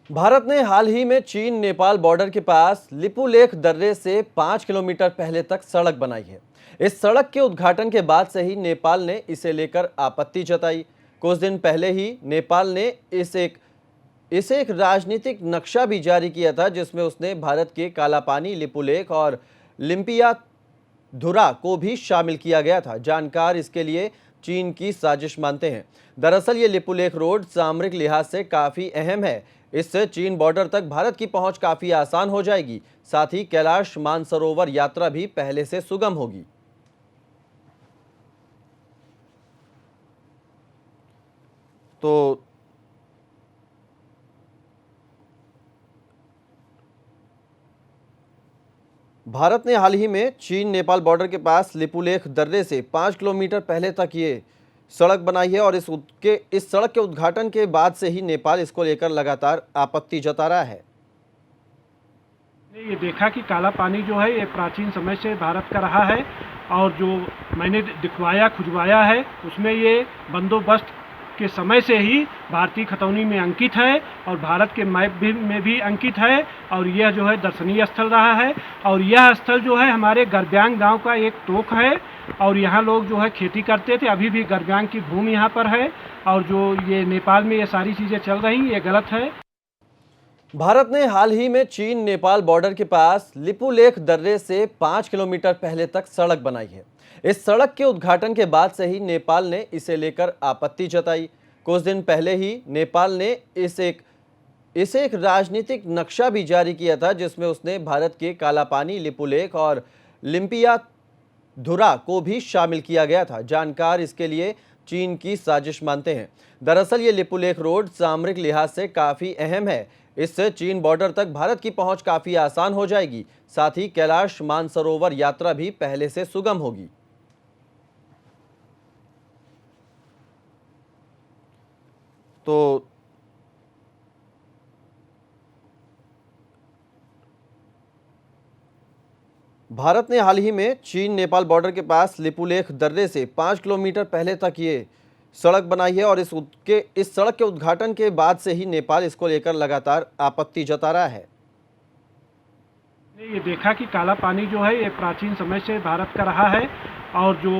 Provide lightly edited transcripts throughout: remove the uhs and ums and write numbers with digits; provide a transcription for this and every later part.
भारत ने हाल ही में चीन नेपाल बॉर्डर के पास लिपुलेख दर्रे से 5 किलोमीटर पहले तक सड़क बनाई है। इस सड़क के उद्घाटन के बाद से ही नेपाल ने इसे लेकर आपत्ति जताई। कुछ दिन पहले ही नेपाल ने इसे एक राजनीतिक नक्शा भी जारी किया था, जिसमें उसने भारत के कालापानी, लिपुलेख और लिम्पिया धुरा को भी शामिल किया गया था। जानकार इसके लिए चीन की साजिश मानते हैं। दरअसल ये लिपुलेख रोड सामरिक लिहाज से काफी अहम है। इससे चीन बॉर्डर तक भारत की पहुंच काफी आसान हो जाएगी। साथ ही कैलाश मानसरोवर यात्रा भी पहले से सुगम होगी। तो भारत ने हाल ही में चीन नेपाल बॉर्डर के पास लिपुलेख दर्रे से 5 किलोमीटर पहले तक ये सड़क बनाई है और इस सड़क के उद्घाटन के बाद से ही नेपाल इसको लेकर लगातार आपत्ति जता रहा है। ये देखा कि काला पानी जो है ये प्राचीन समय से भारत का रहा है और जो मैंने दिखवाया खुजवाया है उसमें ये बंदोबस्त के समय से ही भारतीय खतौनी में अंकित है और भारत के मैप में भी अंकित है और यह जो है दर्शनीय स्थल रहा है। और यह स्थल जो है हमारे गरब्यांग गांव का एक तोक है और यहाँ लोग जो है खेती करते थे। अभी भी गरब्यांग की भूमि यहाँ पर है और जो ये नेपाल में ये सारी चीज़ें चल रही ये गलत है। भारत ने हाल ही में चीन नेपाल बॉर्डर के पास लिपुलेख दर्रे से 5 किलोमीटर पहले तक सड़क बनाई है। इस सड़क के उद्घाटन के बाद से ही नेपाल ने इसे लेकर आपत्ति जताई। कुछ दिन पहले ही नेपाल ने इसे एक राजनीतिक नक्शा भी जारी किया था, जिसमें उसने भारत के कालापानी, लिपुलेख और लिम्पिया धुरा को भी शामिल किया गया था। जानकार इसके लिए चीन की साजिश मानते हैं। दरअसल ये लिपुलेख रोड सामरिक लिहाज से काफी अहम है। इससे चीन बॉर्डर तक भारत की पहुंच काफी आसान हो जाएगी। साथ ही कैलाश मानसरोवर यात्रा भी पहले से सुगम होगी। तो भारत ने हाल ही में चीन नेपाल बॉर्डर के पास लिपुलेख दर्रे से 5 किलोमीटर पहले तक ये सड़क बनाई है और इस सड़क के उद्घाटन के बाद से ही नेपाल इसको लेकर लगातार आपत्ति जता रहा है। ये देखा कि काला पानी जो है ये प्राचीन समय से भारत का रहा है और जो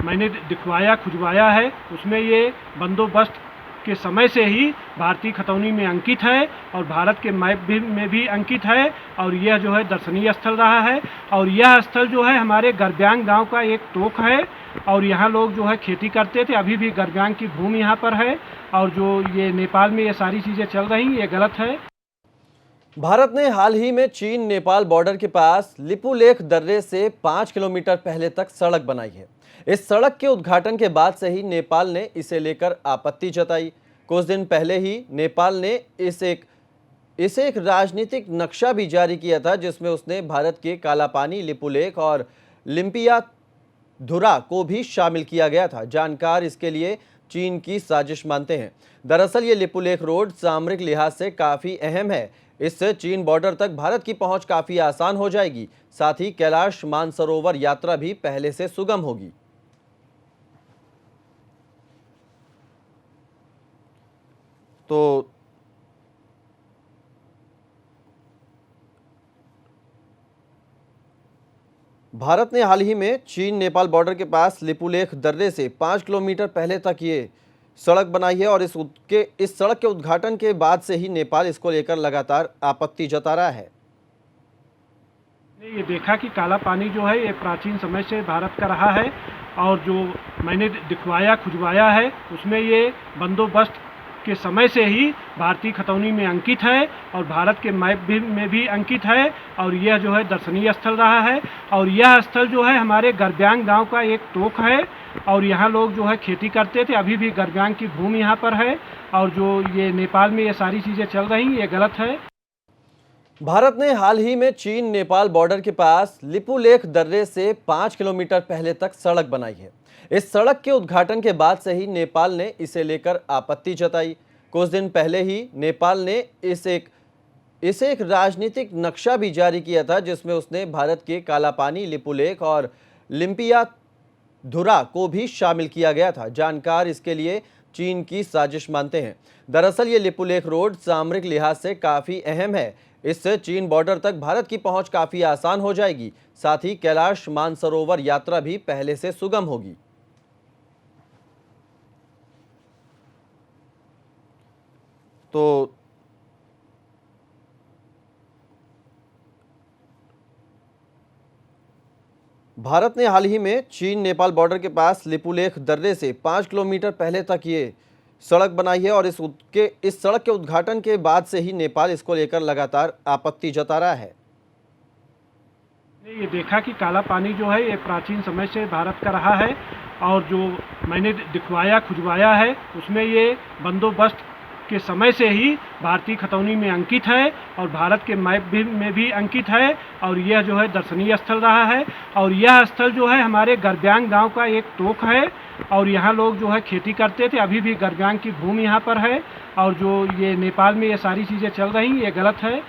मैंने दिखवाया खुजवाया है उसमें ये बंदोबस्त के समय से ही भारतीय खतौनी में अंकित है और भारत के मैप में भी अंकित है और यह जो है दर्शनीय स्थल रहा है। और यह स्थल जो है हमारे गरब्यांग गांव का एक तोक है और यहाँ लोग जो है खेती करते थे। अभी भी गरब्यांग की भूमि यहाँ पर है और जो ये नेपाल में ये सारी चीज़ें चल रही ये गलत है। भारत ने हाल ही में चीन नेपाल बॉर्डर के पास लिपुलेख दर्रे से 5 किलोमीटर पहले तक सड़क बनाई है। इस सड़क के उद्घाटन के बाद से ही नेपाल ने इसे लेकर आपत्ति जताई। कुछ दिन पहले ही नेपाल ने इसे एक राजनीतिक नक्शा भी जारी किया था, जिसमें उसने भारत के कालापानी, लिपुलेख और लिम्पिया धुरा को भी शामिल किया गया था। जानकार इसके लिए चीन की साजिश मानते हैं। दरअसल ये लिपुलेख रोड सामरिक लिहाज से काफी अहम है। इससे चीन बॉर्डर तक भारत की पहुंच काफी आसान हो जाएगी। साथ ही कैलाश मानसरोवर यात्रा भी पहले से सुगम होगी। तो भारत ने हाल ही में चीन नेपाल बॉर्डर के पास लिपुलेख दर्रे से 5 किलोमीटर पहले तक ये सड़क बनाई है और इस सड़क के उद्घाटन के बाद से ही नेपाल इसको लेकर लगातार आपत्ति जता रहा है। ये देखा कि काला पानी जो है ये प्राचीन समय से भारत का रहा है और जो मैंने दिखवाया खुजवाया है उसमें ये बंदोबस्त के समय से ही भारतीय खतौनी में अंकित है और भारत के मैप में भी अंकित है और यह जो है दर्शनीय स्थल रहा है। और यह स्थल जो है हमारे गरब्यांग गांव का एक तोक है और यहाँ लोग जो है खेती करते थे। अभी भी गरब्यांग की भूमि यहाँ पर है और जो ये नेपाल में ये सारी चीज़ें चल रही ये गलत है। भारत ने हाल ही में चीन नेपाल बॉर्डर के पास लिपुलेख दर्रे से 5 किलोमीटर पहले तक सड़क बनाई है। इस सड़क के उद्घाटन के बाद से ही नेपाल ने इसे लेकर आपत्ति जताई। कुछ दिन पहले ही नेपाल ने इसे एक राजनीतिक नक्शा भी जारी किया था, जिसमें उसने भारत के कालापानी, लिपुलेख और लिम्पिया धुरा को भी शामिल किया गया था। जानकार इसके लिए चीन की साजिश मानते हैं। दरअसल ये लिपुलेख रोड सामरिक लिहाज से काफी अहम है। इससे चीन बॉर्डर तक भारत की पहुंच काफी आसान हो जाएगी। साथ ही कैलाश मानसरोवर यात्रा भी पहले से सुगम होगी। तो भारत ने हाल ही में चीन नेपाल बॉर्डर के पास लिपुलेख दर्रे से 5 किलोमीटर पहले तक ये सड़क बनाई है और इस सड़क के उद्घाटन के बाद से ही नेपाल इसको लेकर लगातार आपत्ति जता रहा है। ये देखा कि काला पानी जो है ये प्राचीन समय से भारत का रहा है और जो मैंने दिखवाया खुजवाया है उसमें ये बंदोबस्त के समय से ही भारतीय खतौनी में अंकित है और भारत के मैप में भी अंकित है और यह जो है दर्शनीय स्थल रहा है। और यह स्थल जो है हमारे गरब्यांग गांव का एक टोक है और यहाँ लोग जो है खेती करते थे। अभी भी गरब्यांग की भूमि यहाँ पर है और जो ये नेपाल में ये सारी चीज़ें चल रही ये गलत है।